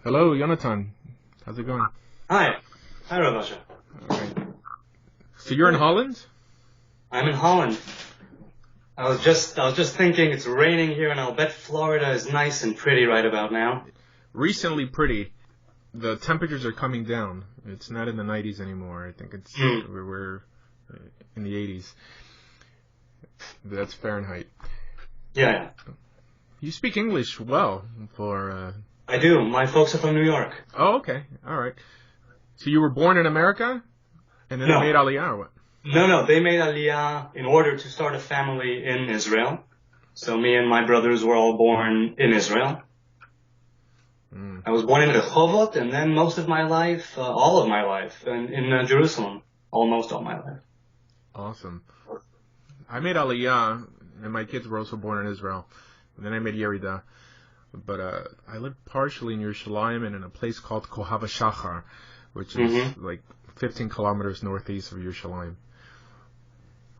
Hello, Yonatan. How's it going? Hi. Hi, Rabbi Asher. All right. So you're in Holland? I'm in Holland. I was just thinking it's raining here, and I'll bet Florida is nice and pretty right about now. Recently pretty. The temperatures are coming down. It's not in the 90s anymore. I think we're in the 80s. That's Fahrenheit. Yeah. You speak English well for... I do. My folks are from New York. Oh, okay. All right. So you were born in America? And then No. they made Aliyah or what? No. They made Aliyah in order to start a family in Israel. So me and my brothers were all born in Israel. I was born in Rehovot, and then most of my life, all of my life, in Jerusalem. Almost all my life. Awesome. I made Aliyah, and my kids were also born in Israel. And then I made Yerida. But I lived partially in Yerushalayim and in a place called Kohav HaShachar, which is like 15 kilometers northeast of Yerushalayim.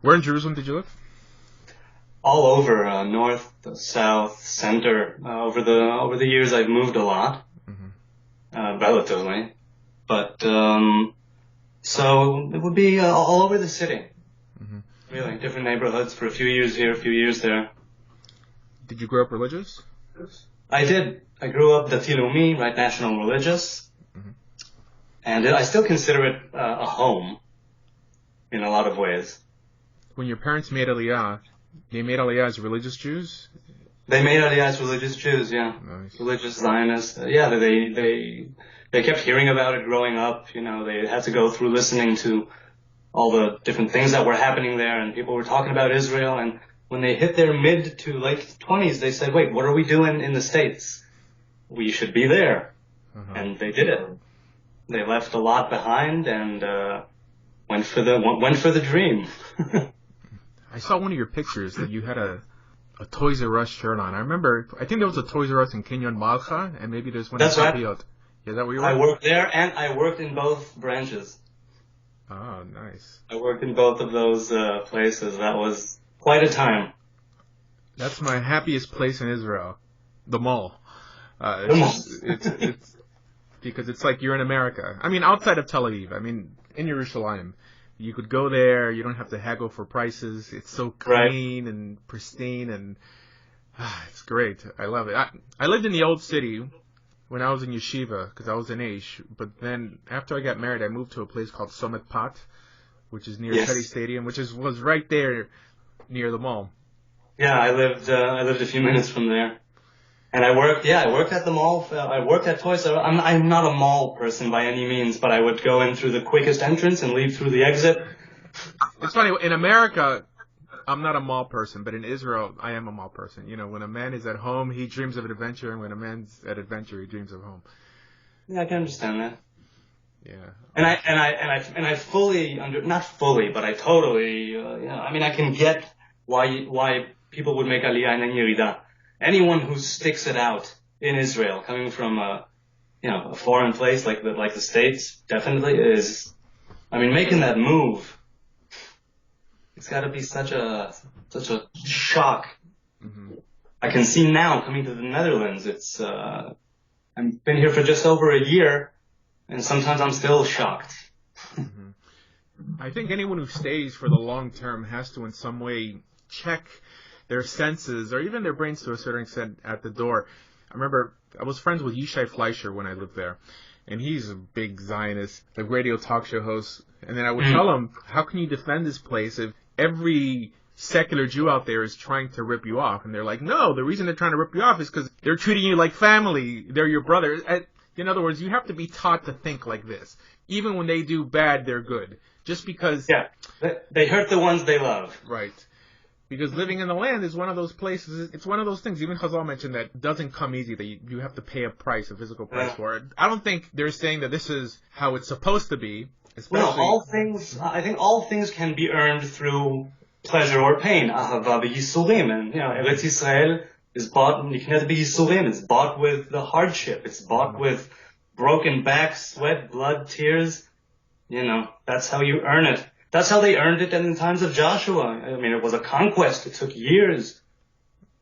Where in Jerusalem did you live? All over, north, south, center. Over the years, I've moved a lot, relatively. But so it would be all over the city. Really, different neighborhoods for a few years here, a few years there. Did you grow up religious? I did. I grew up Dati Leumi, right, national religious, and I still consider it a home in a lot of ways. When your parents made Aliyah, they made Aliyah as religious Jews? They made Aliyah as religious Jews, yeah. Nice. Religious Zionists. Yeah, they kept hearing about it growing up. You know, they had to go through listening to all the different things that were happening there, and people were talking about Israel, and when they hit their mid to late 20s, they said, wait, what are we doing in the States? We should be there. And they did it. They left a lot behind and went for the dream. I saw one of your pictures that you had a Toys R Us shirt on. I think there was a Toys R Us in Kinyon Malcha, and maybe there's one in Tapiot. Right. Is that where you were? I worked there, and I worked in both branches. Oh, nice. I worked in both of those places. That was quite a time. That's my happiest place in Israel, the mall. It's because it's like you're in America. I mean, outside of Tel Aviv. I mean, in Yerushalayim. You could go there. You don't have to haggle for prices. It's so clean and pristine, and it's great. I love it. I lived in the old city when I was in yeshiva because I was in Aish. But then after I got married, I moved to a place called Summit Pat, which is near Teddy Stadium, which was right there near the mall. Yeah, I lived a few minutes from there. And I worked at the mall. I worked at Toys R Us. I'm not a mall person by any means, but I would go in through the quickest entrance and leave through the exit. It's funny, in America, I'm not a mall person, but in Israel, I am a mall person. You know, when a man is at home, he dreams of adventure, and when a man's at adventure, he dreams of home. Yeah, I can understand that. Yeah. And I fully not fully, but I totally, I mean, I can get why people would make Aliyah and then Yerida. Anyone who sticks it out in Israel, coming from a foreign place like the States, definitely is. I mean, making that move, it's got to be such a shock. I can see now coming to the Netherlands. It's I've been here for just over a year, and sometimes I'm still shocked. I think anyone who stays for the long term has to in some way check their senses, or even their brains to a certain extent, at the door. I remember I was friends with Yishai Fleischer when I lived there, and he's a big Zionist, the radio talk show host. And then I would tell him, how can you defend this place if every secular Jew out there is trying to rip you off? And they're like, no, the reason they're trying to rip you off is because they're treating you like family. They're your brother. In other words, you have to be taught to think like this. Even when they do bad, they're good. Just because... Yeah, they hurt the ones they love. Right. Because living in the land is one of those places, it's one of those things, even Chazal mentioned, that doesn't come easy, that you have to pay a price, a physical price for it. I don't think they're saying that this is how it's supposed to be. No, I think all things can be earned through pleasure or pain. Ahava b'yisurim. And, Eretz Yisrael is bought, it's bought with the hardship. It's bought with broken back, sweat, blood, tears. That's how you earn it. That's how they earned it in the times of Joshua. I mean, it was a conquest. It took years.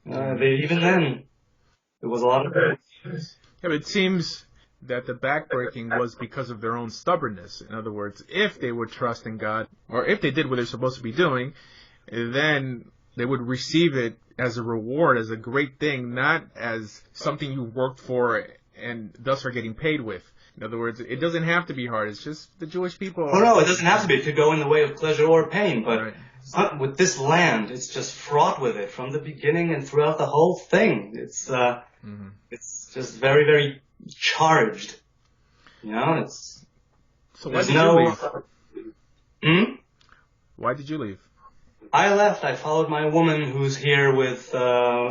Even then, it was a lot of it. Yeah, but it seems that the backbreaking was because of their own stubbornness. In other words, if they would trust in God, or if they did what they're supposed to be doing, then they would receive it as a reward, as a great thing, not as something you worked for and thus are getting paid with. In other words, it doesn't have to be hard. It's just the Jewish people. Oh, no, it doesn't have to be. It could go in the way of pleasure or pain. But right. With this land, it's just fraught with it from the beginning and throughout the whole thing. It's just very, very charged. You know, it's... So why did you leave? Why did you leave? I left. I followed my woman who's here with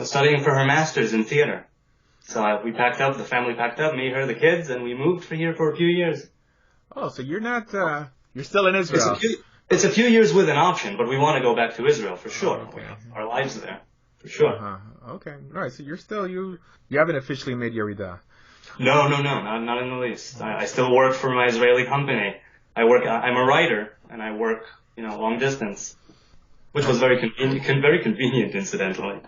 studying for her master's in theater. So we packed up, the family packed up, me, her, the kids, and we moved here for a few years. Oh, so you're not, you're still in Israel. It's a few years with an option, but we want to go back to Israel for sure. Oh, okay. Our lives there, for sure. Okay, all right, so you're still, you haven't officially made Yerida. No, not in the least. I still work for my Israeli company. I'm a writer, and I work, long distance, which was very convenient, incidentally.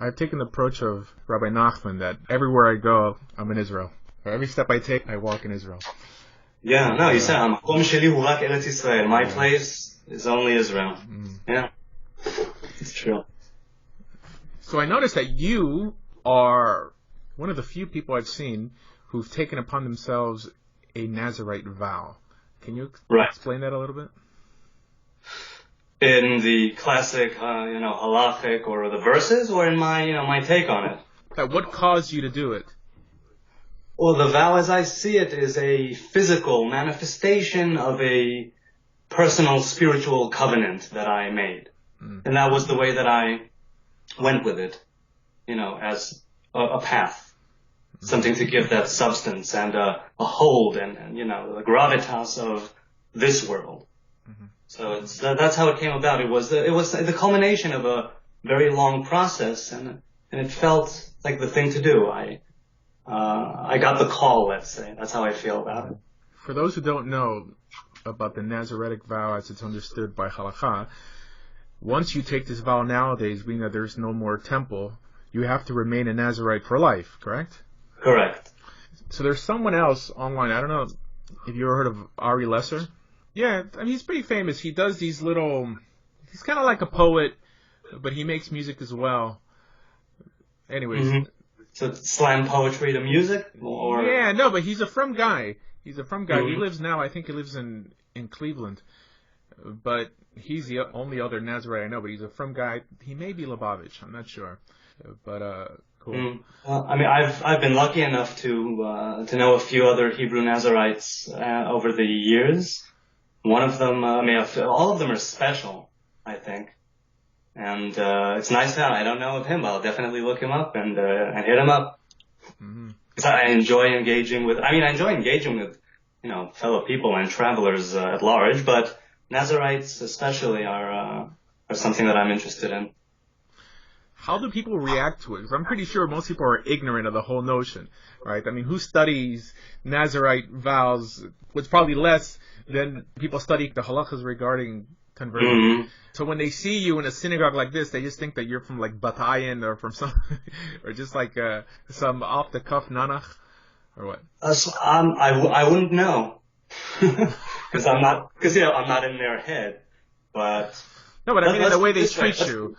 I've taken the approach of Rabbi Nachman that everywhere I go, I'm in Israel. Or every step I take, I walk in Israel. Yeah, no, you said, המקום שלי הוא רק ארץ ישראל. My place is only Israel. Yeah, it's true. So I noticed that you are one of the few people I've seen who've taken upon themselves a Nazirite vow. Can you explain that a little bit? In the classic, halachic or the verses, or in my take on it? What caused you to do it? Well, the vow as I see it is a physical manifestation of a personal spiritual covenant that I made. And that was the way that I went with it, as a path. Something to give that substance and a hold and the gravitas of this world. So that's how it came about. It was the culmination of a very long process, and it felt like the thing to do. I got the call, let's say. That's how I feel about it. For those who don't know about the Nazaritic vow as it's understood by halakha, once you take this vow nowadays, being that there's no more temple, you have to remain a Nazarite for life, correct? Correct. So there's someone else online. I don't know if you ever heard of Ari Lesser. Yeah, I mean, he's pretty famous. He does these he's kind of like a poet, but he makes music as well. Anyways. So slam poetry to music? Or... Yeah, no, but he's a from guy. He lives now, I think he lives in Cleveland. But he's the only other Nazarite I know, but he's a from guy. He may be Lubavitch, I'm not sure. But, cool. I mean, I've been lucky enough to know a few other Hebrew Nazarites over the years. One of them, all of them are special, I think. And it's nice that I don't know of him, but I'll definitely look him up and hit him up. Because I enjoy engaging with fellow people and travelers at large, but Nazarites especially are something that I'm interested in. How do people react to it? Because I'm pretty sure most people are ignorant of the whole notion, right? I mean, who studies Nazarite vows? What's probably less than people study the halachas regarding conversion. So when they see you in a synagogue like this, they just think that you're from like Batayan or from some, or just like some off the cuff nanach, or what? I wouldn't know, because I'm not in their head. But no, but I mean in the way they treat you.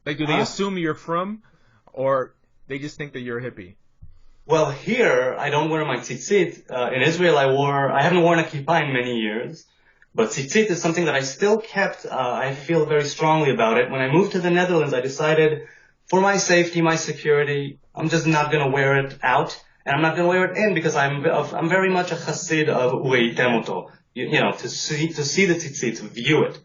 Like, do they assume you're from, or they just think that you're a hippie? Well, here, I don't wear my tzitzit. In Israel, I haven't worn a kippah in many years. But tzitzit is something that I still kept. I feel very strongly about it. When I moved to the Netherlands, I decided, for my safety, my security, I'm just not going to wear it out. And I'm not going to wear it in, because I'm very much a chassid of ureitem oto. To see the tzitzit, to view it.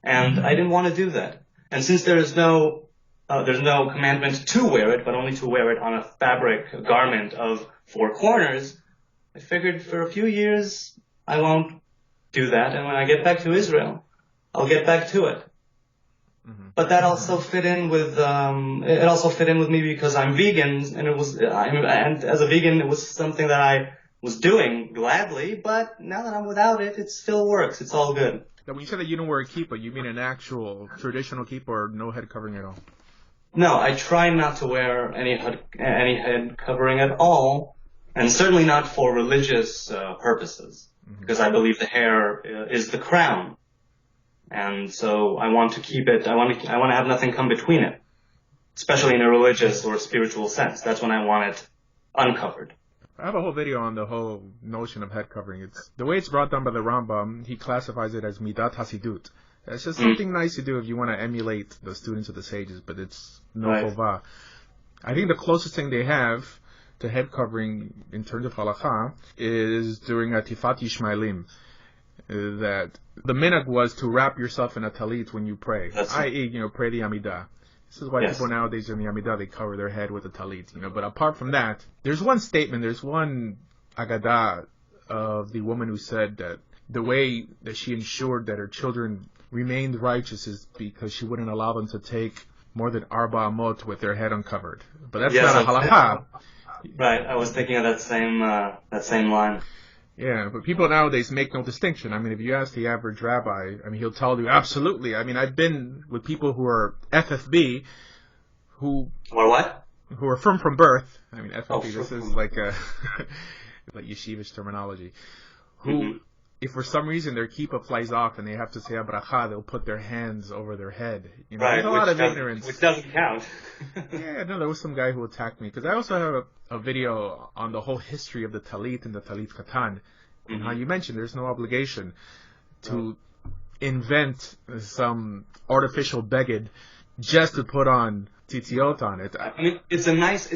And I didn't want to do that. And since there's no commandment to wear it, but only to wear it on a fabric garment of 4 corners, I figured for a few years I won't do that, and when I get back to Israel, I'll get back to it. But that also fit in with me because I'm vegan, and as a vegan, it was something that I was doing gladly. But now that I'm without it, it still works. It's all good. Now, when you said that you don't wear a kippah, you mean an actual traditional kippah or no head covering at all? No, I try not to wear any head covering at all. and certainly not for religious purposes, because I believe the hair is the crown, and so I want to keep it. I want to have nothing come between it, especially in a religious or spiritual sense. That's when I want it uncovered. I have a whole video on the whole notion of head covering. It's the way it's brought down by the Rambam. He classifies it as midat hasidut. It's just something nice to do if you want to emulate the students of the sages, but it's no chova. I think the closest thing they have to head covering in terms of halakha is during a Tifat Yishmaelim, that the minhag was to wrap yourself in a talit when you pray, i.e., pray the Amidah. This is why people nowadays in the Amidah, they cover their head with a talit, But apart from that, there's one statement, there's one agadah of the woman who said that the way that she ensured that her children remained righteous is because she wouldn't allow them to take more than arba amot with their head uncovered. But that's not a halakha. Right, I was thinking of that same line. Yeah, but people nowadays make no distinction. I mean, if you ask the average rabbi, he'll tell you, absolutely. I mean, I've been with people who are FFB, who... Or what? Who are from birth. I mean, FFB, this is like like yeshivish terminology. Who, if for some reason their kippah flies off and they have to say a bracha, they'll put their hands over their head. Right, there's a lot of ignorance. Which doesn't count. Yeah, no, there was some guy who attacked me. Because I also have a video on the whole history of the talit and the talit katan. And how you mentioned there's no obligation to invent some artificial beged just to put on tzitziot on it. I mean, it's a nice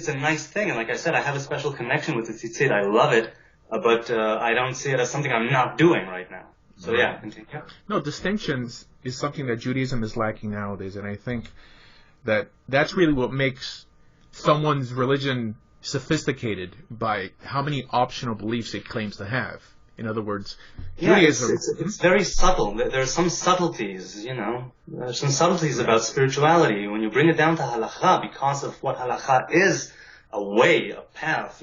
thing. And like I said, I have a special connection with the tzitzit. I love it. But I don't see it as something I'm not doing right now. So yeah, continue. No, distinctions is something that Judaism is lacking nowadays, and I think that's really what makes someone's religion sophisticated, by how many optional beliefs it claims to have. In other words, Judaism... It's very subtle. There's some subtleties, There's some subtleties about spirituality. When you bring it down to halakha, because of what halakha is, a way, a path,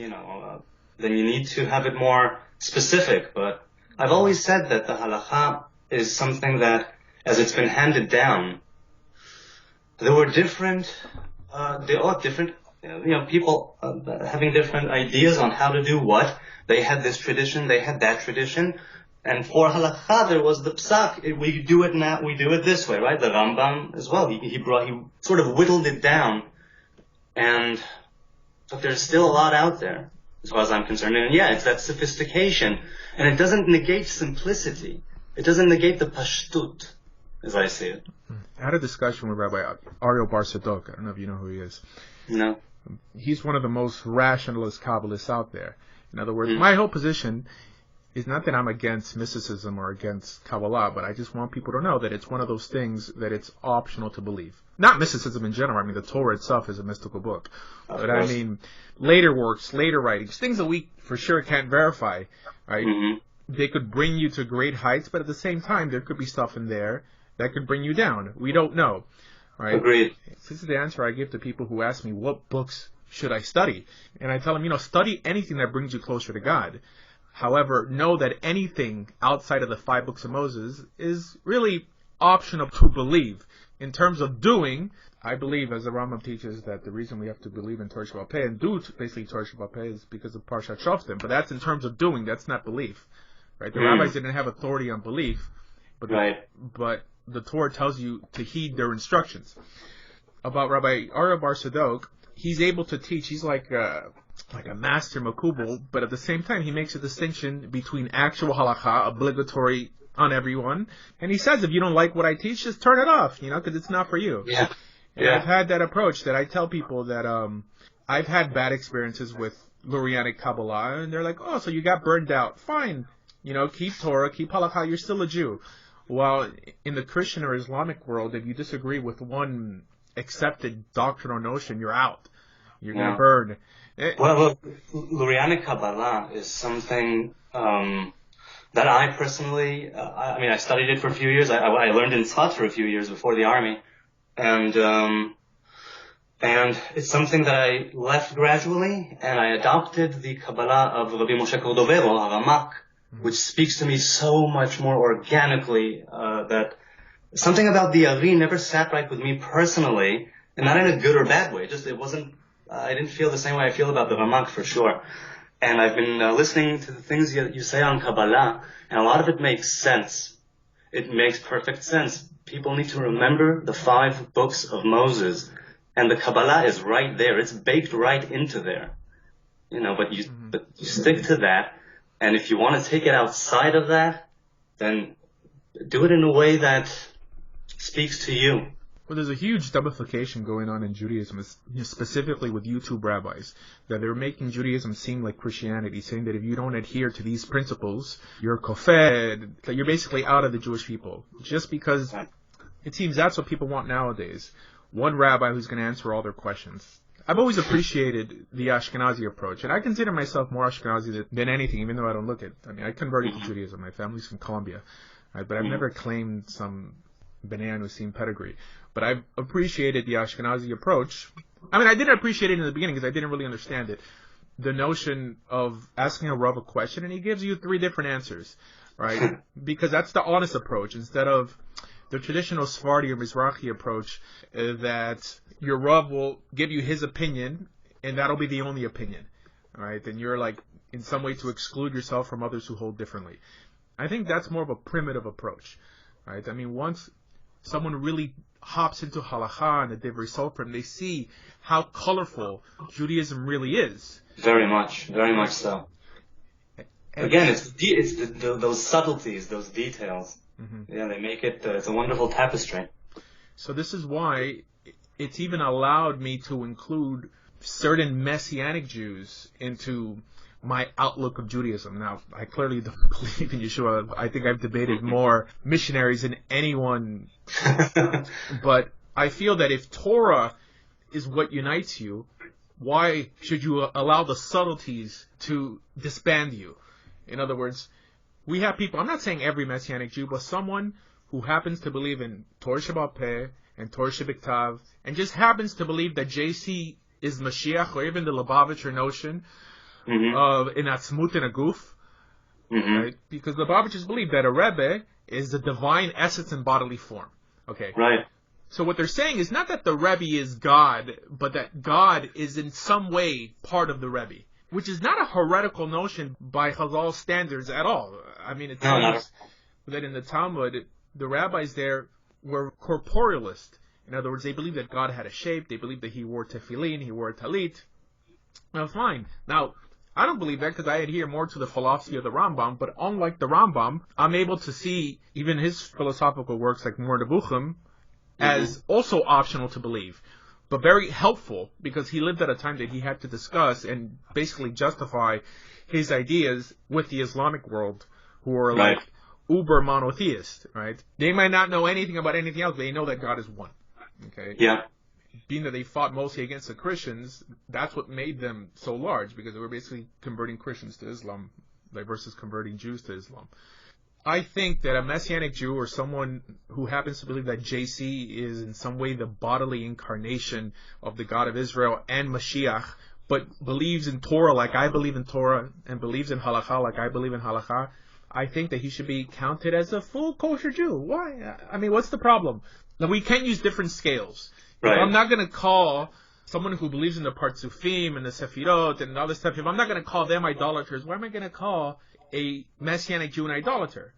then you need to have it more specific. But I've always said that the halakha is something that, as it's been handed down, there were different people having different ideas on how to do what. They had this tradition, they had that tradition. And for halakha, there was the psak. We do it now, we do it this way, right? The Rambam as well. He sort of whittled it down. But there's still a lot out there, as far as I'm concerned. And yeah, it's that sophistication. And it doesn't negate simplicity. It doesn't negate the pashtut, as I see it. I had a discussion with Rabbi Ariel Bar Sadok. I don't know if you know who he is. No. He's one of the most rationalist Kabbalists out there. In other words, my whole position is not that I'm against mysticism or against Kabbalah, but I just want people to know that it's one of those things that it's optional to believe. Not mysticism in general. I mean, the Torah itself is a mystical book. But I mean, later works, later writings, things that we for sure can't verify, right? They could bring you to great heights, but at the same time, there could be stuff in there that could bring you down. We don't know, right? Agreed. This is the answer I give to people who ask me, what books should I study? And I tell them, study anything that brings you closer to God. However, know that anything outside of the 5 books of Moses is really optional to believe. In terms of doing, I believe, as the Rambam teaches, that the reason we have to believe in Torah Shabbat Peh and do basically Torah Shabbat Peh is because of Parshat Shoftim. But that's in terms of doing. That's not belief, right? The rabbis didn't have authority on belief, but the Torah tells you to heed their instructions. About Rabbi Ariel Bar Sadok, he's able to teach. He's like a master makubal, but at the same time, he makes a distinction between actual halakha, obligatory on everyone, and he says, if you don't like what I teach, just turn it off, because it's not for you. Yeah. And I've had that approach that I tell people that I've had bad experiences with Lurianic Kabbalah, and they're like, oh, so you got burned out. Fine. Keep Torah, keep halakha, you're still a Jew. While in the Christian or Islamic world, if you disagree with one accepted doctrine or notion, you're out. You're going to burn. Well, Lurianic Kabbalah is something that I personally, I studied it for a few years. I learned in Tzfat for a few years before the army. And it's something that I left gradually, and I adopted the Kabbalah of Rabbi Moshe Cordovero, Haramak, which speaks to me so much more organically, that something about the Ari never sat right with me personally, and not in a good or bad way. Just, it wasn't, I didn't feel the same way I feel about the Ramak for sure. And I've been listening to the things you say on Kabbalah, and a lot of it makes sense. It makes perfect sense. People need to remember the 5 books of Moses, and the Kabbalah is right there. It's baked right into there. But you stick to that, and if you want to take it outside of that, then do it in a way that speaks to you. Well, there's a huge dumbification going on in Judaism, specifically with YouTube rabbis, that they're making Judaism seem like Christianity, saying that if you don't adhere to these principles, you're kofed, that you're basically out of the Jewish people. Just because it seems that's what people want nowadays. One rabbi who's going to answer all their questions. I've always appreciated the Ashkenazi approach, and I consider myself more Ashkenazi than anything, even though I don't look it. I mean, I converted to Judaism. My family's from Colombia, right? But I've never claimed some B'nai Anusim pedigree. But I've appreciated the Ashkenazi approach. I mean, I didn't appreciate it in the beginning because I didn't really understand it. The notion of asking a Rav a question and he gives you 3 different answers, right? Because that's the honest approach instead of the traditional Sephardi or Mizrahi approach that your Rav will give you his opinion and that'll be the only opinion, right? And you're like in some way to exclude yourself from others who hold differently. I think that's more of a primitive approach, right? I mean, once someone really hops into halakha and the divrei sofrim, they see how colorful Judaism really is. Very much so. And again, it's those subtleties, those details. Yeah, they make it. It's a wonderful tapestry. So this is why it's even allowed me to include certain Messianic Jews into my outlook of Judaism. Now, I clearly don't believe in Yeshua. I think I've debated more missionaries than anyone. But I feel that if Torah is what unites you, why should you allow the subtleties to disband you? In other words, we have people, I'm not saying every Messianic Jew, but someone who happens to believe in Torah Shebaal Peh and Torah Shebiktav and just happens to believe that JC is Mashiach, or even the Lubavitcher notion of in Atzmut and a goof, right? Because Lubavitchers believe that a Rebbe is the divine essence in bodily form. Okay. Right. So what they're saying is not that the Rebbe is God, but that God is in some way part of the Rebbe, which is not a heretical notion by Chazal standards at all. I mean, it seems that in the Talmud, the rabbis there were corporealist. In other words, they believed that God had a shape. They believed that he wore tefillin, he wore a talit. Now, fine. Now, I don't believe that because I adhere more to the philosophy of the Rambam, but unlike the Rambam, I'm able to see even his philosophical works like Mor Nevuchim as also optional to believe, but very helpful because he lived at a time that he had to discuss and basically justify his ideas with the Islamic world, who are like uber monotheist, right? They might not know anything about anything else, but they know that God is one. Okay? Yeah. Being that they fought mostly against the Christians, that's what made them so large, because they were basically converting Christians to Islam versus converting Jews to Islam. I think that a Messianic Jew or someone who happens to believe that JC is in some way the bodily incarnation of the God of Israel and Mashiach, but believes in Torah like I believe in Torah and believes in halakha like I believe in halakha, I think that he should be counted as a full kosher Jew. Why? I mean, what's the problem? Now, we can use different scales. Right. I'm not going to call someone who believes in the Partzufim and the Sefirot and all this stuff, if I'm not going to call them idolaters, why am I going to call a Messianic Jew an idolater?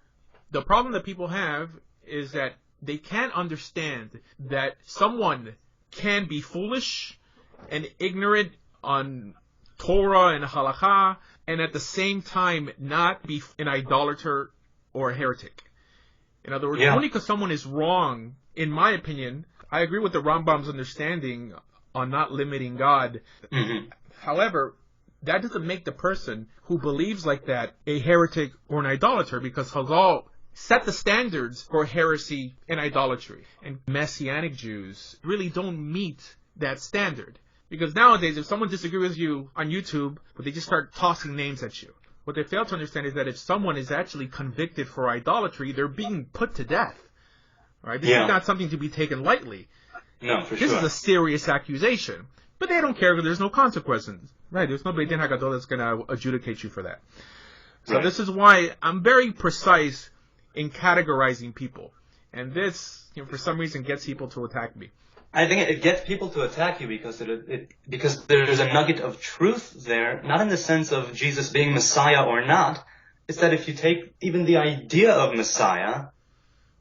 The problem that people have is that they can't understand that someone can be foolish and ignorant on Torah and halakha, and at the same time not be an idolater or a heretic. In other words, only because someone is wrong, in my opinion, I agree with the Rambam's understanding on not limiting God. However, that doesn't make the person who believes like that a heretic or an idolater, because Chazal set the standards for heresy and idolatry. And Messianic Jews really don't meet that standard. Because nowadays, if someone disagrees with you on YouTube, but they just start tossing names at you, what they fail to understand is that if someone is actually convicted for idolatry, they're being put to death. Right? This is not something to be taken lightly. No, for This is a serious accusation. But they don't care because there's no consequences. Right? There's no Beit Din HaGadol that's going to adjudicate you for that. So this is why I'm very precise in categorizing people. And this, for some reason, gets people to attack me. I think it gets people to attack you because because there's a nugget of truth there, not in the sense of Jesus being Messiah or not. It's that if you take even the idea of Messiah,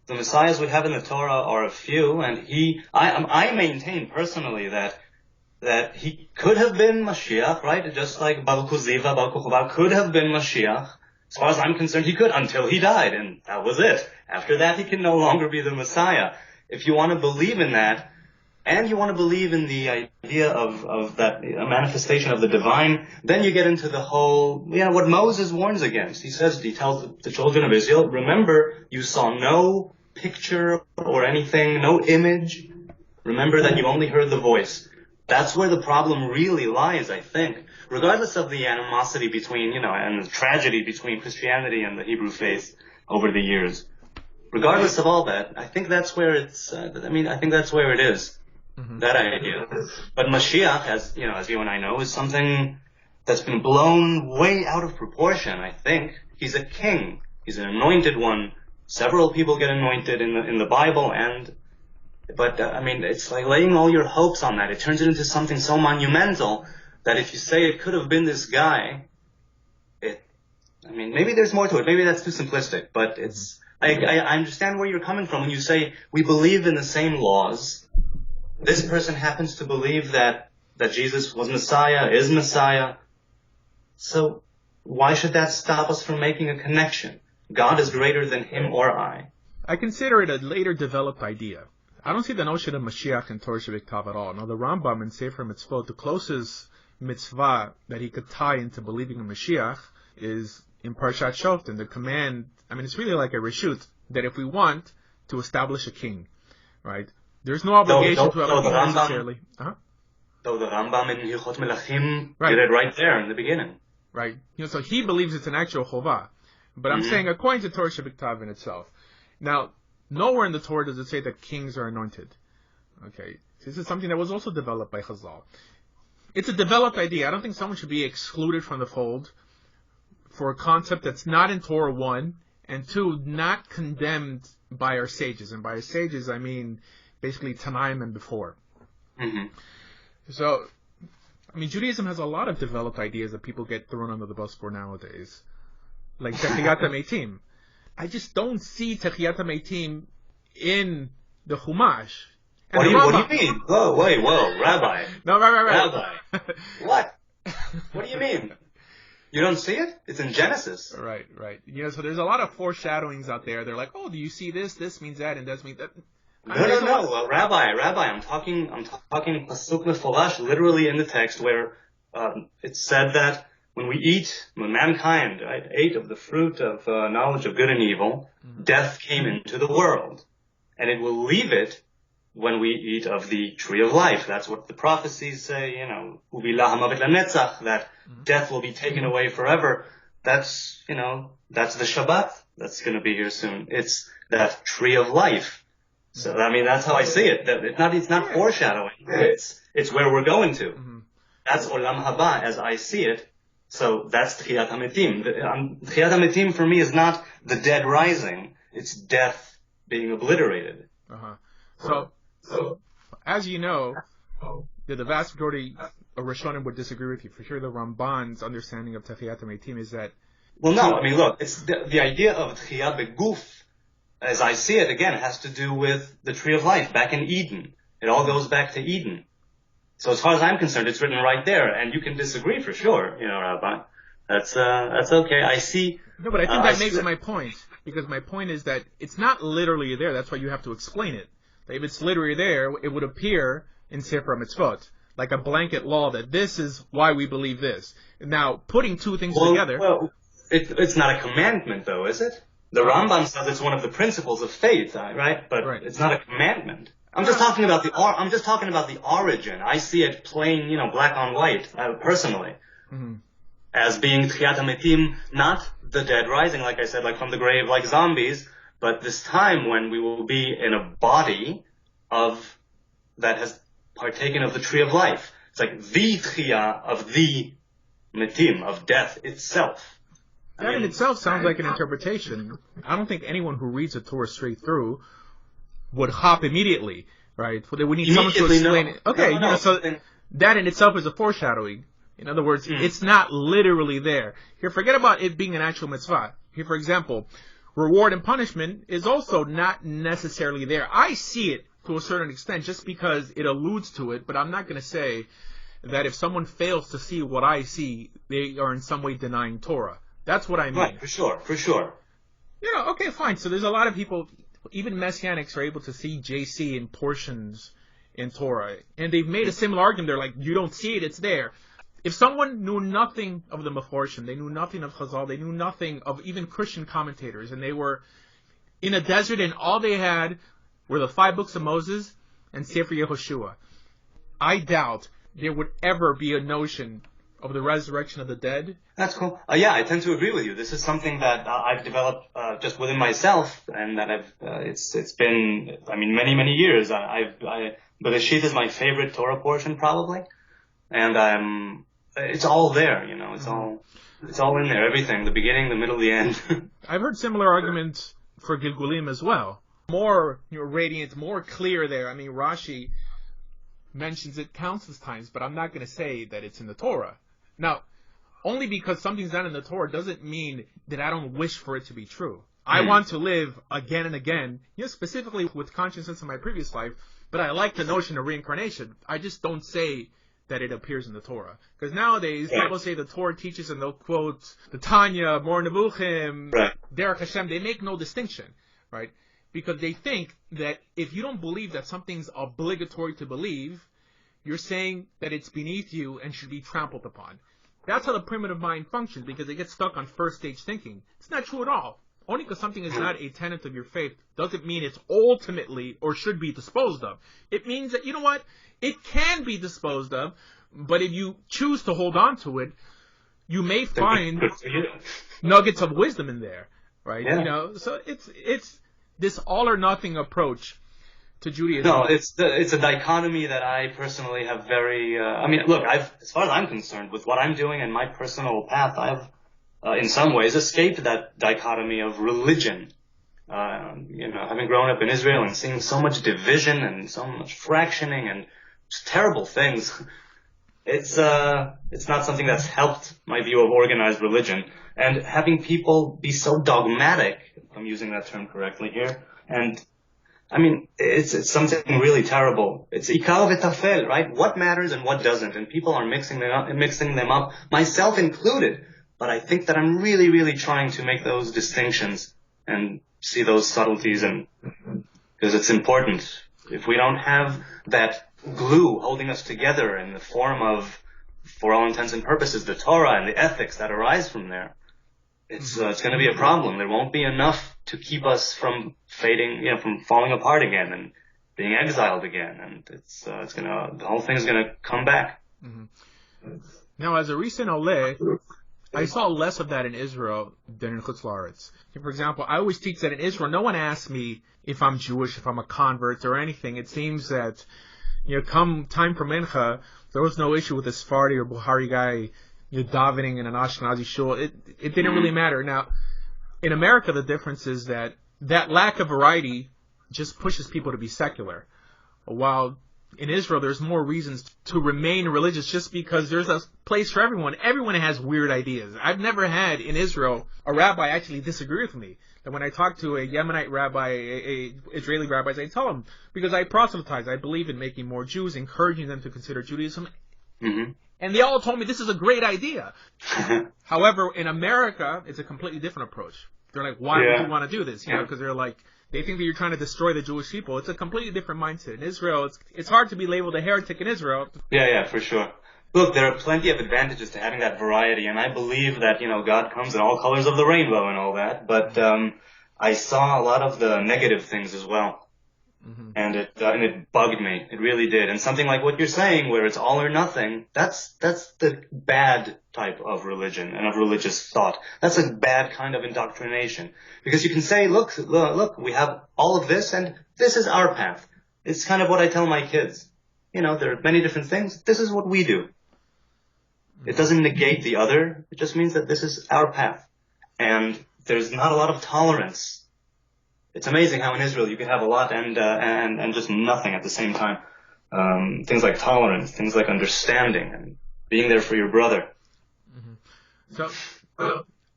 the Messiahs we have in the Torah are a few, and I maintain personally that he could have been Mashiach, right? Just like Bar Kuziva, Bar Kochba could have been Mashiach. As far as I'm concerned, he could, until he died, and that was it. After that, he can no longer be the Messiah. If you want to believe in that, and you want to believe in the idea of that a manifestation of the divine, then you get into the whole, what Moses warns against. He tells the children of Israel, remember, you saw no picture or anything, no image. Remember that you only heard the voice. That's where the problem really lies, I think. Regardless of the animosity between, and the tragedy between Christianity and the Hebrew faith over the years. Regardless of all that, I think that's where I think that's where it is. Mm-hmm. That idea. But Mashiach, as you and I know, is something that's been blown way out of proportion, I think. He's a king. He's an anointed one. Several people get anointed in the Bible, but it's like laying all your hopes on that. It turns it into something so monumental that if you say it could have been this guy, maybe there's more to it. Maybe that's too simplistic, but I understand where you're coming from when you say we believe in the same laws. This person happens to believe that Jesus was Messiah, is Messiah. So why should that stop us from making a connection? God is greater than him or I. I consider it a later developed idea. I don't see the notion of Mashiach in Torah Shebiktav at all. Now, the Rambam in Sefer Mitzvot, the closest mitzvah that he could tie into believing in Mashiach is in Parshat Shoftim, the command. It's really like a reshut, that if we want to establish a king, right? There's no obligation to have a king necessarily. Though the Rambam in Hilchot Melachim did it right there in the beginning. Right. So he believes it's an actual chovah. But I'm saying according to Torah Shebiktav in itself. Now, nowhere in the Torah does it say that kings are anointed. Okay. This is something that was also developed by Chazal. It's a developed idea. I don't think someone should be excluded from the fold for a concept that's not in Torah 1, and 2, not condemned by our sages. And by our sages, I mean basically Tanaim and before. Mm-hmm. So, Judaism has a lot of developed ideas that people get thrown under the bus for nowadays. Like Techiyat HaMeitim. I just don't see Techiyat HaMeitim in the Chumash. What do you mean? Whoa, Rabbi. No, right. Rabbi. What? What do you mean? You don't see it? It's in Genesis. Right. So there's a lot of foreshadowings out there. They're like, oh, do you see this? This means that, and that means that. No. Rabbi, I'm talking pasuk meforash, literally in the text where it's said that when mankind ate of the fruit of knowledge of good and evil, death came into the world, and it will leave it when we eat of the tree of life. That's what the prophecies say, ubilah hamavet lanetzach, that death will be taken away forever. That's the Shabbat that's going to be here soon. It's that tree of life. So, that's how I see it. It's not foreshadowing. It's where we're going to. Mm-hmm. That's Olam Haba as I see it. So that's Techiyat HaMeitim. Techiyat HaMeitim for me is not the dead rising. It's death being obliterated. So, as you know, the vast majority of Rishonim would disagree with you. For sure, the Ramban's understanding of Techiyat HaMeitim is that... Well, no, look, it's the idea of Techiyat Beguf, as I see it, again, it has to do with the tree of life back in Eden. It all goes back to Eden. So as far as I'm concerned, it's written right there, and you can disagree for sure, Rabbi. That's okay. I see. No, but I think that makes my point, because my point is that it's not literally there. That's why you have to explain it. If it's literally there, it would appear in Sefer Mitzvot, like a blanket law that this is why we believe this. Now, putting two things together... Well, it's not a commandment, though, is it? The Rambam says it's one of the principles of faith, right? But it's not a commandment. I'm just talking about the origin. I see it plain, black on white, personally, as being Techiyat HaMeitim, not the dead rising, like I said, like from the grave, like zombies, but this time when we will be in a body that has partaken of the tree of life. It's like the Techiyah of the Metim, of death itself. That in itself sounds like an interpretation. I don't think anyone who reads the Torah straight through would hop immediately. right? We need someone to explain it. Okay, so that in itself is a foreshadowing. In other words, it's not literally there. Here, forget about it being an actual mitzvah. Here, for example, reward and punishment is also not necessarily there. I see it to a certain extent just because it alludes to it, but I'm not going to say that if someone fails to see what I see, they are in some way denying Torah. That's what I mean. Right, for sure. Okay, fine. So there's a lot of people, even Messianics, are able to see JC in portions in Torah. And they've made a similar argument. They're like, you don't see it, it's there. If someone knew nothing of the Meforshim, they knew nothing of Chazal, they knew nothing of even Christian commentators, and they were in a desert and all they had were the 5 books of Moses and Sefer Yehoshua, I doubt there would ever be a notion of the resurrection of the dead. That's cool. Yeah, I tend to agree with you. This is something that I've developed just within myself, and that it's been, many years. Bereshit is my favorite Torah portion, probably, and it's all there. It's all in there. Everything, the beginning, the middle, the end. I've heard similar arguments for Gilgulim as well. More radiant, more clear there. Rashi mentions it countless times, but I'm not going to say that it's in the Torah. Now, only because something's not in the Torah doesn't mean that I don't wish for it to be true. I want to live again and again, specifically with consciousness in my previous life, but I like the notion of reincarnation. I just don't say that it appears in the Torah. Because nowadays, people say the Torah teaches and they'll quote the Tanya, Mor Nevuchim, Derech Hashem. They make no distinction, right? Because they think that if you don't believe that something's obligatory to believe, you're saying that it's beneath you and should be trampled upon. That's how the primitive mind functions, because they get stuck on first stage thinking. It's not true at all. Only because something is not a tenet of your faith doesn't mean it's ultimately or should be disposed of. It means that, it can be disposed of, but if you choose to hold on to it, you may find nuggets of wisdom in there, right? Yeah. So it's this all or nothing approach to Judaism. No, it's a dichotomy that I personally have very. Look, as far as I'm concerned, with what I'm doing and my personal path, I've in some ways escaped that dichotomy of religion. Having grown up in Israel and seeing so much division and so much fractioning and just terrible things, it's not something that's helped my view of organized religion. And having people be so dogmatic, if I'm using that term correctly here, and it's something really terrible. It's ikar v'tafel, right? What matters and what doesn't, and people are mixing them up, myself included. But I think that I'm really, really trying to make those distinctions and see those subtleties, and because it's important. If we don't have that glue holding us together in the form of, for all intents and purposes, the Torah and the ethics that arise from there, it's going to be a problem. There won't be enough to keep us from fading, from falling apart again and being exiled again, and the whole thing is gonna come back. Mm-hmm. Now, as a recent Oleh, I saw less of that in Israel than in Chutz La'aretz. For example, I always teach that in Israel, no one asks me if I'm Jewish, if I'm a convert, or anything. It seems that, come time for Mincha, there was no issue with a Sephardi or Buhari guy, davening in an Ashkenazi shul. It didn't really matter. Now, in America, the difference is that lack of variety just pushes people to be secular. While in Israel, there's more reasons to remain religious just because there's a place for everyone. Everyone has weird ideas. I've never had in Israel a rabbi actually disagree with me. And when I talk to a Yemenite rabbi, a Israeli rabbi, I tell them, because I proselytize, I believe in making more Jews, encouraging them to consider Judaism. Mm-hmm. And they all told me this is a great idea. However, in America, it's a completely different approach. They're like, why would you want to do this? Because they're like, they think that you're trying to destroy the Jewish people. It's a completely different mindset. In Israel, it's hard to be labeled a heretic in Israel. Yeah, for sure. Look, there are plenty of advantages to having that variety, and I believe that, God comes in all colors of the rainbow and all that, but I saw a lot of the negative things as well. Mm-hmm. And it bugged me. It really did. And something like what you're saying, where it's all or nothing, that's the bad type of religion and of religious thought. That's a bad kind of indoctrination. Because you can say, look, we have all of this, and this is our path. It's kind of what I tell my kids. There are many different things. This is what we do. It doesn't negate the other. It just means that this is our path. And there's not a lot of tolerance it's amazing how in Israel you can have a lot and just nothing at the same time. Things like tolerance, things like understanding, and being there for your brother. So,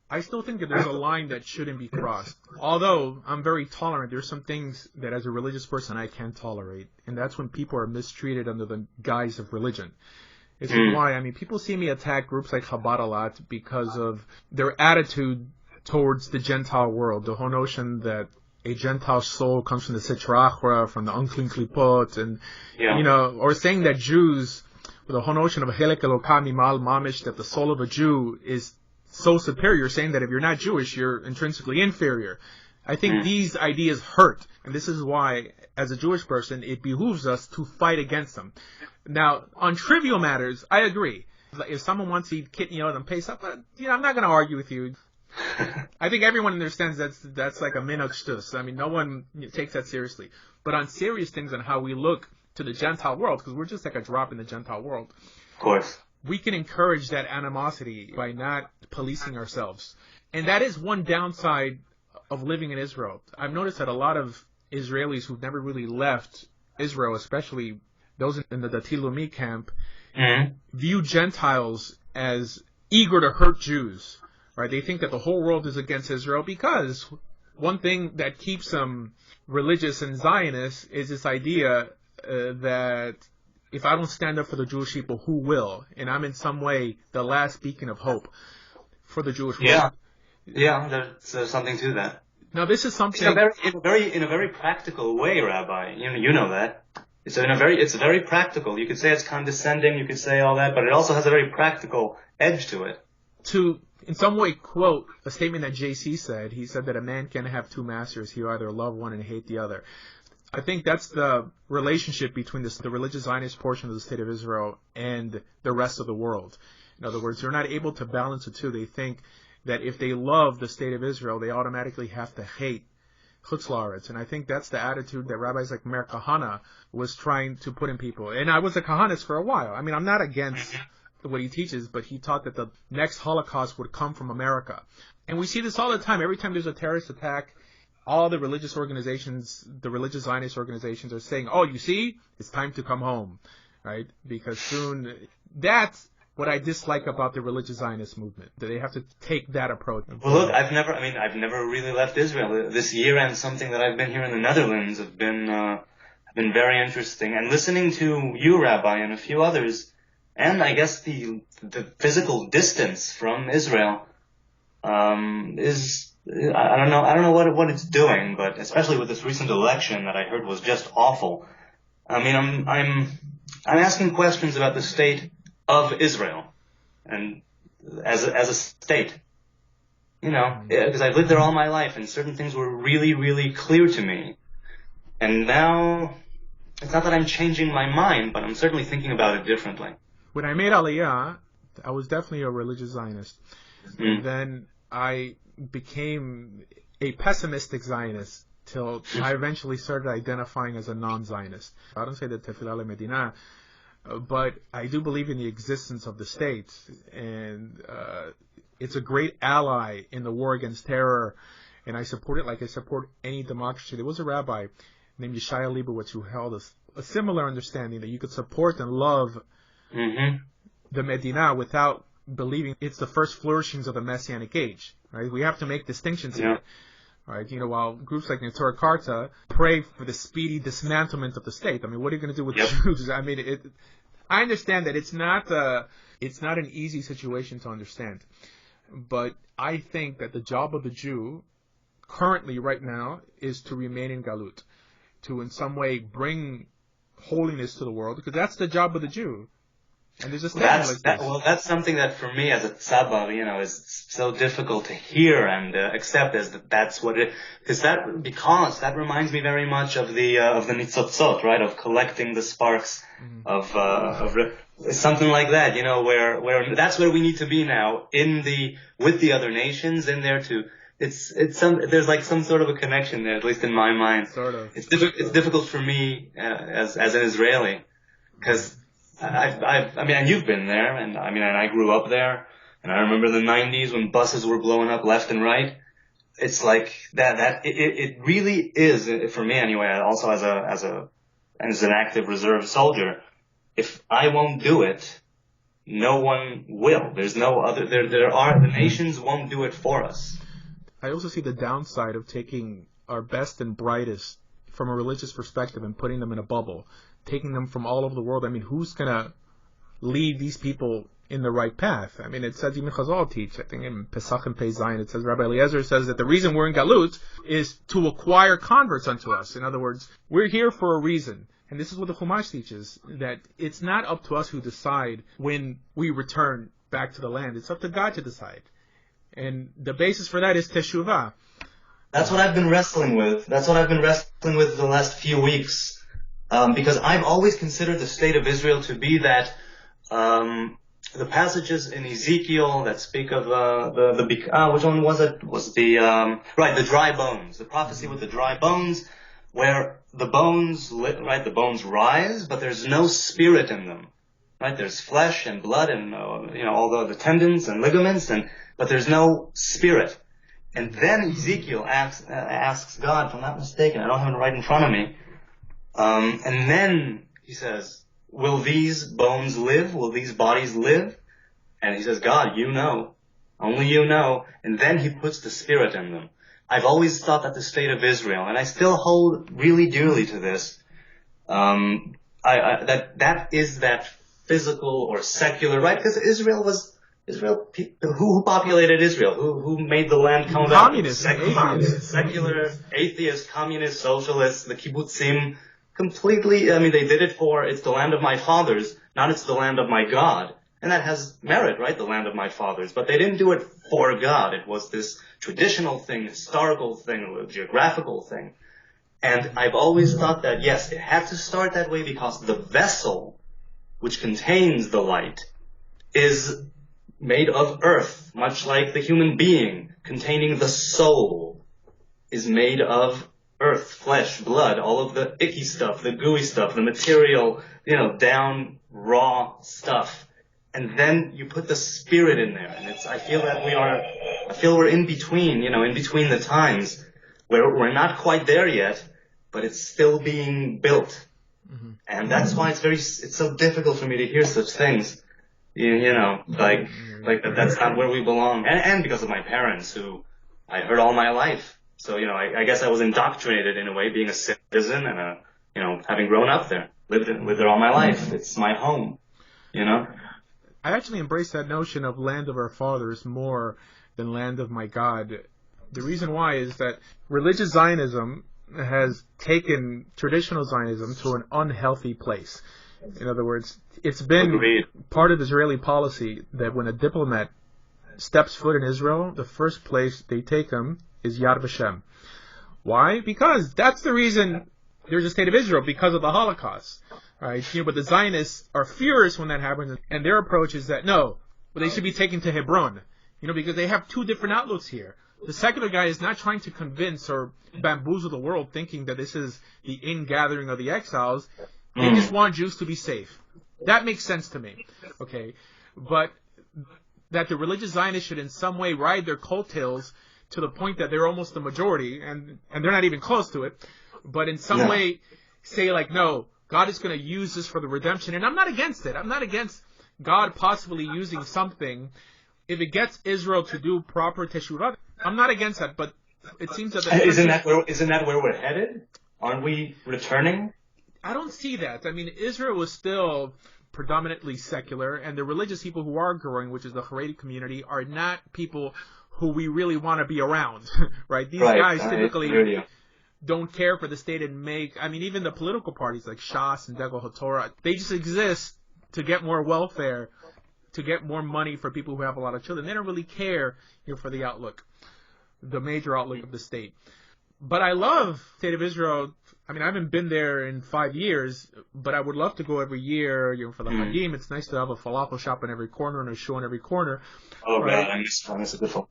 I still think that there's a line that shouldn't be crossed. Although I'm very tolerant, there's some things that as a religious person I can't tolerate. And that's when people are mistreated under the guise of religion. This is why, people see me attack groups like Chabad a lot because of their attitude towards the Gentile world. The whole notion that a Gentile soul comes from the Sitra Achra, from the unclean klipot, and, or saying that Jews, with the whole notion of Helek Elokah Mimal Mamish, that the soul of a Jew is so superior, saying that if you're not Jewish, you're intrinsically inferior. I think these ideas hurt, and this is why, as a Jewish person, it behooves us to fight against them. Now, on trivial matters, I agree. If someone wants to eat kitniyot and Pesach, I'm not going to argue with you. I think everyone understands that's like a minhag shtus. No one takes that seriously. But on serious things and how we look to the Gentile world, because we're just like a drop in the Gentile world, of course, we can encourage that animosity by not policing ourselves. And that is one downside of living in Israel. I've noticed that a lot of Israelis who've never really left Israel, especially those in the Dati Leumi camp, view Gentiles as eager to hurt Jews. Right? They think that the whole world is against Israel because one thing that keeps them religious and Zionist is this idea that if I don't stand up for the Jewish people, who will? And I'm in some way the last beacon of hope for the Jewish world. Yeah, there's something to that. Now, this is something in a very practical way, Rabbi. You know that. It's very practical. You could say it's condescending. You could say all that, but it also has a very practical edge to it. To in some way quote a statement that JC said, he said that a man can't have two masters. He either love one and hate the other. I think that's the relationship between the religious Zionist portion of the State of Israel and the rest of the world. In other words, they're not able to balance the two. They think that if they love the State of Israel, they automatically have to hate Chutz La'aretz. And I think that's the attitude that rabbis like Meir Kahana was trying to put in people. And I was a Kahanist for a while. I'm not against what he teaches, but he taught that the next Holocaust would come from America. And we see this all the time. Every time there's a terrorist attack, all the religious organizations, the religious Zionist organizations are saying, oh, you see, it's time to come home, right? Because soon, that's what I dislike about the religious Zionist movement, that they have to take that approach. Well, look, I've never really left Israel. This year and something that I've been here in the Netherlands have been very interesting. And listening to you, Rabbi, and a few others, and I guess the physical distance from Israel is I don't know what it's doing, but especially with this recent election that I heard was just awful. I'm asking questions about the state of Israel and as a state, because I've lived there all my life and certain things were really, really clear to me, and now it's not that I'm changing my mind, but I'm certainly thinking about it differently. When I made Aliyah, I was definitely a religious Zionist. And then I became a pessimistic Zionist till I eventually started identifying as a non-Zionist. I don't say that Tefillah le-Medina, but I do believe in the existence of the state. And it's a great ally in the war against terror. And I support it like I support any democracy. There was a rabbi named Yeshaya Leibowitz who held a similar understanding that you could support and love the Medina without believing it's the first flourishings of the Messianic age, right? We have to make distinctions here, right? While groups like Netzor Karta pray for the speedy dismantlement of the state. What are you going to do with the Jews? I understand that it's not an easy situation to understand, but I think that the job of the Jew currently, right now, is to remain in Galut, to in some way bring holiness to the world, because that's the job of the Jew. And there's a that's something that for me as a tzabar, is so difficult to hear and accept as that's what it, because that reminds me very much of the nitzotzot, right? Of collecting the sparks of something like that, where that's where we need to be now with the other nations in there to. There's like some sort of a connection there, at least in my mind. Sort of. It's difficult for me as an Israeli, because and you've been there, and I grew up there, and I remember the 90s when buses were blowing up left and right. it's like it really is, for me anyway, also as an active reserve soldier, if I won't do it, no one will. There's no other, the nations won't do it for us. I also see the downside of taking our best and brightest from a religious perspective and putting them in a bubble, taking them from all over the world. I mean, who's going to lead these people in the right path? I mean, it says, even Chazal teach, I think in Pesach and Pei Zayin, it says, Rabbi Eliezer says that the reason we're in Galut is to acquire converts unto us. In other words, we're here for a reason. And this is what the Chumash teaches, that it's not up to us who decide when we return back to the land. It's up to God to decide. And the basis for that is teshuvah. That's what I've been wrestling with. That's what I've been wrestling with the last few weeks. Because I've always considered the state of Israel to be that the passages in Ezekiel that speak of which one was it? Was the dry bones. The prophecy with the dry bones, where the bones rise, but there's no spirit in them. Right? There's flesh and blood and all the tendons and ligaments, but there's no spirit. And then Ezekiel asks God, if I'm not mistaken, I don't have it right in front of me. And then he says, will these bones live? Will these bodies live? And he says, God, you know. Only you know. And then he puts the spirit in them. I've always thought that the state of Israel, and I still hold really dearly to this, that is that physical or secular, right? Because who populated Israel? Who made the land come down? Communists, secular, atheist, communist, socialists, the kibbutzim, completely, I mean, they did it for, it's the land of my fathers, not it's the land of my God. And that has merit, right? The land of my fathers. But they didn't do it for God. It was this traditional thing, historical thing, geographical thing. And I've always thought that, yes, it had to start that way because the vessel which contains the light is made of earth, much like the human being containing the soul is made of earth, flesh, blood, all of the icky stuff, the gooey stuff, the material, down raw stuff. And then you put the spirit in there. And I feel we're in between, in between the times where we're not quite there yet, but it's still being built. Mm-hmm. And that's why it's so difficult for me to hear such things. Like that's not where we belong. And because of my parents, who I heard all my life. So, I guess I was indoctrinated in a way, being a citizen and having grown up there, lived there all my life. It's my home, I actually embrace that notion of land of our fathers more than land of my God. The reason why is that religious Zionism has taken traditional Zionism to an unhealthy place. In other words, it's been part of Israeli policy that when a diplomat steps foot in Israel, the first place they take him is Yad Vashem. Why? Because that's the reason there's a state of Israel, because of the Holocaust. Right? But the Zionists are furious when that happens, and their approach is that they should be taken to Hebron. Because they have two different outlooks here. The secular guy is not trying to convince or bamboozle the world thinking that this is the ingathering of the exiles. They just want Jews to be safe. That makes sense to me. Okay. But that the religious Zionists should in some way ride their coattails to the point that they're almost the majority, and they're not even close to it, but in some way say no, God is going to use this for the redemption. And I'm not against it. I'm not against God possibly using something if it gets Israel to do proper teshuvah. I'm not against that, but it seems that isn't that where we're headed? Aren't we returning? I don't see that. I mean, Israel was still predominantly secular, and the religious people who are growing, which is the Haredi community, are not people who we really want to be around, right? These guys typically don't care for the state and even the political parties like Shas and Degel HaTorah, they just exist to get more welfare, to get more money for people who have a lot of children. They don't really care for the outlook, the major outlook of the state. But I love the state of Israel. I haven't been there in 5 years, but I would love to go every year, for the Hagim. It's nice to have a falafel shop in every corner and a show in every corner. Oh, right. I miss a good one.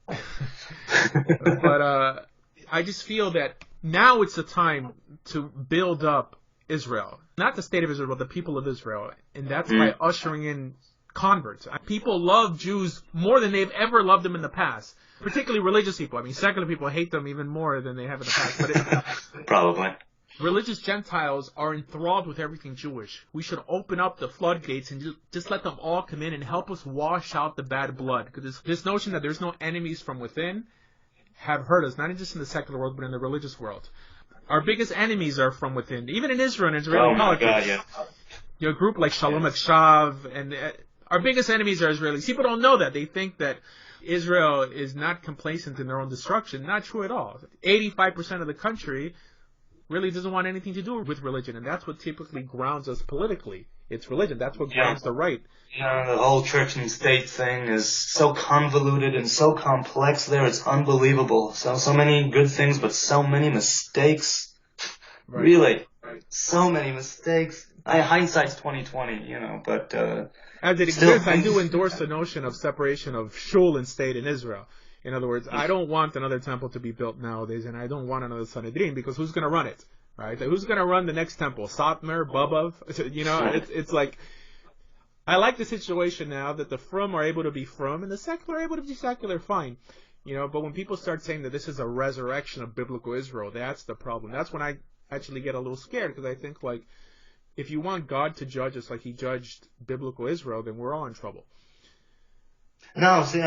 But I just feel that now it's the time to build up Israel. Not the state of Israel, but the people of Israel. And that's by ushering in converts. People love Jews more than they've ever loved them in the past, particularly religious people. I mean, secular people hate them even more than they have in the past. But Probably. Religious Gentiles are enthralled with everything Jewish. We should open up the floodgates and just let them all come in and help us wash out the bad blood. Because this notion that there's no enemies from within have hurt us, not just in the secular world, but in the religious world. Our biggest enemies are from within, even in Israel and Israeli politics. God, yeah. A group like Shalom Akshav, and our biggest enemies are Israelis. People don't know that. They think that Israel is not complacent in their own destruction. Not true at all. 85% of the country really doesn't want anything to do with religion, and that's what typically grounds us politically. It's religion. That's what grounds the right. The whole church and state thing is so convoluted and so complex there. It's unbelievable. So many good things, but so many mistakes. Right. Really. Right. So many mistakes. Hindsight's 20/20, but as it exists, I do endorse the notion of separation of shul and state in Israel. In other words, I don't want another temple to be built nowadays, and I don't want another Sanhedrin, because who's going to run it, right? Who's going to run the next temple? Satmar, Bobov? It's like, I like the situation now that the frum are able to be frum and the secular are able to be secular, fine. But when people start saying that this is a resurrection of biblical Israel, that's the problem. That's when I actually get a little scared, because I think, if you want God to judge us like he judged biblical Israel, then we're all in trouble. No, see,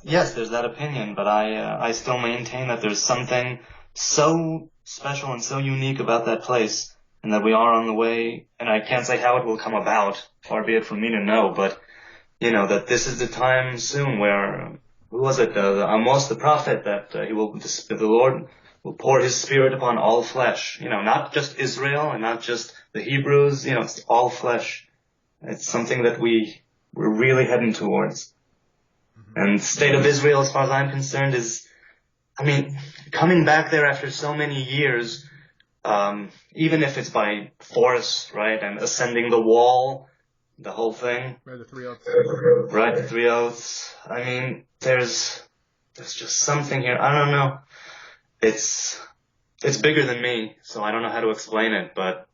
yes, there's that opinion, but I still maintain that there's something so special and so unique about that place, and that we are on the way, and I can't say how it will come about, far be it from me to know, but, that this is the time soon where, who was it, Amos the prophet, that the Lord will pour his spirit upon all flesh, not just Israel and not just the Hebrews, it's all flesh. It's something that we're really heading towards. And the state of Israel, as far as I'm concerned, is, coming back there after so many years, even if it's by force, right, and ascending the wall, the whole thing. Right, the 3 oaths. Right, the 3 oaths. There's just something here. I don't know. It's bigger than me, so I don't know how to explain it, but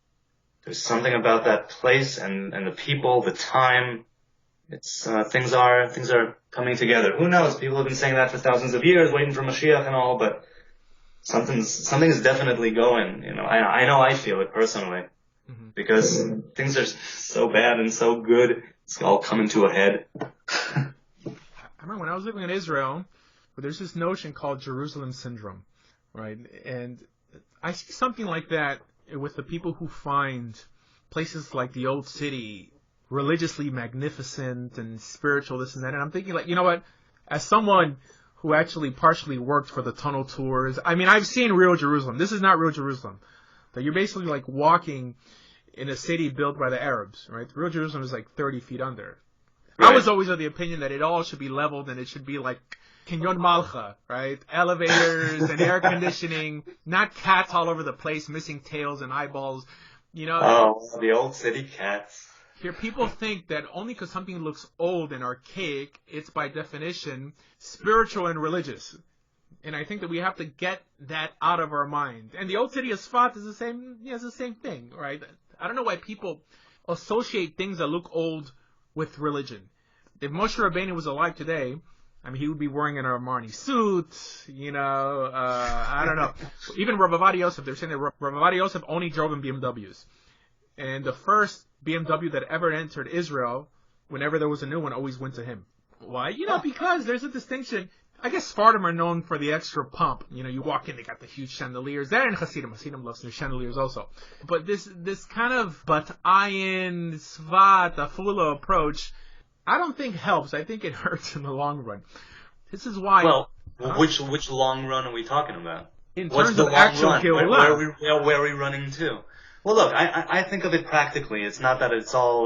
there's something about that place and the people, the time. It's things are coming together. Who knows? People have been saying that for thousands of years, waiting for Mashiach and all, but something is definitely going. I know I feel it personally, because things are so bad and so good. It's all coming to a head. I remember when I was living in Israel, there's this notion called Jerusalem syndrome, right? And I see something like that with the people who find places like the Old City religiously magnificent and spiritual, this and that. And I'm thinking, as someone who actually partially worked for the tunnel tours, I've seen real Jerusalem. This is not real Jerusalem. That you're basically walking in a city built by the Arabs, right? Real Jerusalem is 30 feet under. Right. I was always of the opinion that it all should be leveled and it should be like Kinyon Malcha, right? Elevators and air conditioning, not cats all over the place, missing tails and eyeballs, Oh, the old city cats. Here, people think that only because something looks old and archaic, it's by definition spiritual and religious. And I think that we have to get that out of our mind. And the old city of Sfat is the same thing, right? I don't know why people associate things that look old with religion. If Moshe Rabbeinu was alive today, he would be wearing an Armani suit, I don't know. Even Rabbi Ovadia Yosef, they're saying that Rabbi Ovadia Yosef only drove in BMWs. And the first BMW that ever entered Israel, whenever there was a new one, always went to him. Why? Because there's a distinction. I guess Sfardim are known for the extra pomp. You walk in, they got the huge chandeliers. They're in Hasidim. Hasidim loves their chandeliers also. But this kind of Bat-Ayin, Svat, Afula approach, I don't think helps. I think it hurts in the long run. This is why... Well, which long run are we talking about? In terms of actual Geulah. Where are we running to? Well, look, I think of it practically. It's not that it's all,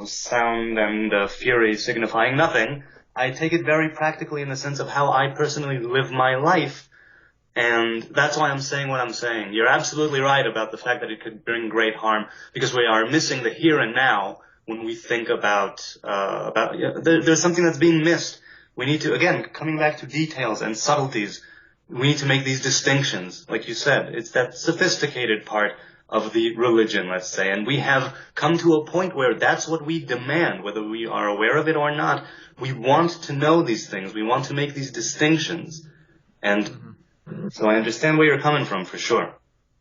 sound and fury signifying nothing. I take it very practically in the sense of how I personally live my life, and that's why I'm saying what I'm saying. You're absolutely right about the fact that it could bring great harm, because we are missing the here and now when we think about there's something that's being missed. We need to, again, coming back to details and subtleties, we need to make these distinctions. Like you said, it's that sophisticated part of the religion, let's say. And we have come to a point where that's what we demand, whether we are aware of it or not. We want to know these things. We want to make these distinctions. And so I understand where you're coming from, for sure.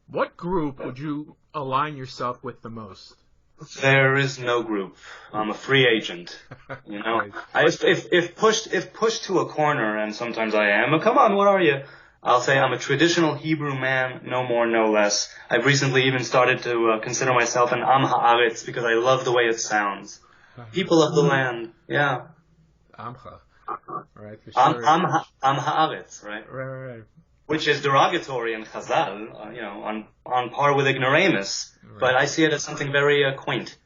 What group would you align yourself with the most? There is no group. I'm a free agent. You know, if pushed to a corner, and sometimes I am, come on, what are you? I'll say I'm a traditional Hebrew man, no more, no less. I've recently even started to consider myself an Am Haaretz because I love the way it sounds. People of the land, yeah. Amcha, right? For sure. Am Haaretz, right? Right. Which is derogatory in Chazal, on par with ignoramus. Right. But I see it as something very quaint,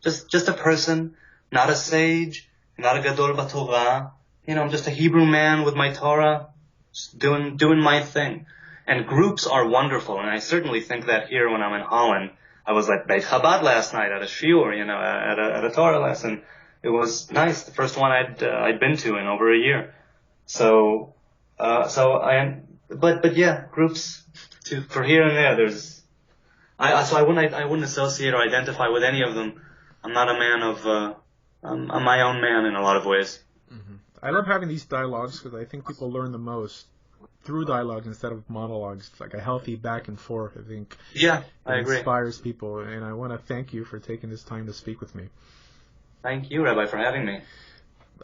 just a person, not a sage, not a gadol b'Torah. I'm just a Hebrew man with my Torah, just doing my thing. And groups are wonderful, and I certainly think that here when I'm in Holland. I was at Beit Chabad last night at a shiur, at a Torah lesson. It was nice, the first one I'd been to in over a year. But yeah, groups for here and there. I wouldn't associate or identify with any of them. I'm not a man I'm my own man in a lot of ways. Mm-hmm. I love having these dialogues because I think people learn the most through dialogues instead of monologues. It's like a healthy back and forth, I think. Yeah, I agree. It inspires people, and I want to thank you for taking this time to speak with me. Thank you, Rabbi, for having me.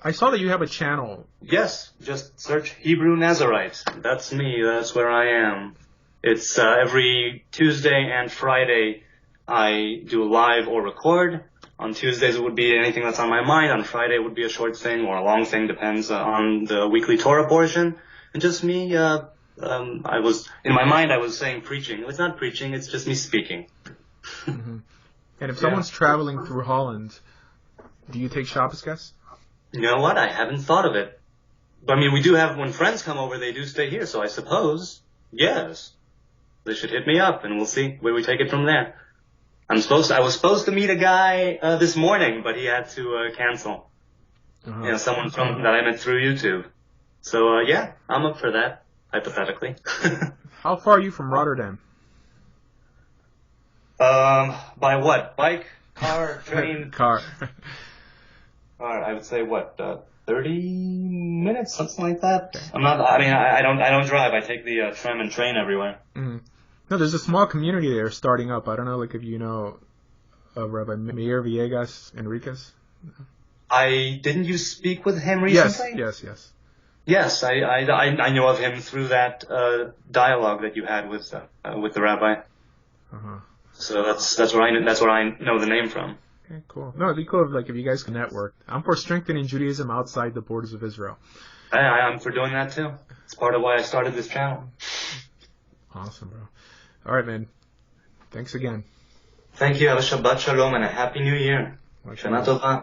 I saw that you have a channel. Yes, just search Hebrew Nazarite. That's me. That's where I am. It's every Tuesday and Friday I do live or record. On Tuesdays it would be anything that's on my mind. On Friday it would be a short thing or a long thing, depends on the weekly Torah portion. And just me, in my mind I was saying preaching. It's not preaching, it's just me speaking. Mm-hmm. And if someone's traveling through Holland, do you take Shabbos guests? You know what? I haven't thought of it. But we do have, when friends come over, they do stay here. So I suppose, yes, they should hit me up and we'll see where we take it from there. I was supposed to meet a guy this morning, but he had to cancel. Uh-huh. Someone that I met through YouTube. So yeah, I'm up for that, hypothetically. How far are you from Rotterdam? By what? Bike, car, train? Car. I would say 30 minutes, something like that. I don't drive. I take the tram and train everywhere. Mm-hmm. No, there's a small community there starting up. I don't know, if you know Rabbi Meir Villegas Enriquez. Didn't you speak with him recently? Yes. Yes, I know of him through that dialogue that you had with the rabbi. Uh-huh. So that's where I know the name from. Okay, cool. No, it'd be cool if you guys can network. I'm for strengthening Judaism outside the borders of Israel. I'm for doing that too. It's part of why I started this channel. Awesome, bro. All right, man. Thanks again. Thank you. Have a Shabbat Shalom and a Happy New Year. Shana Tova.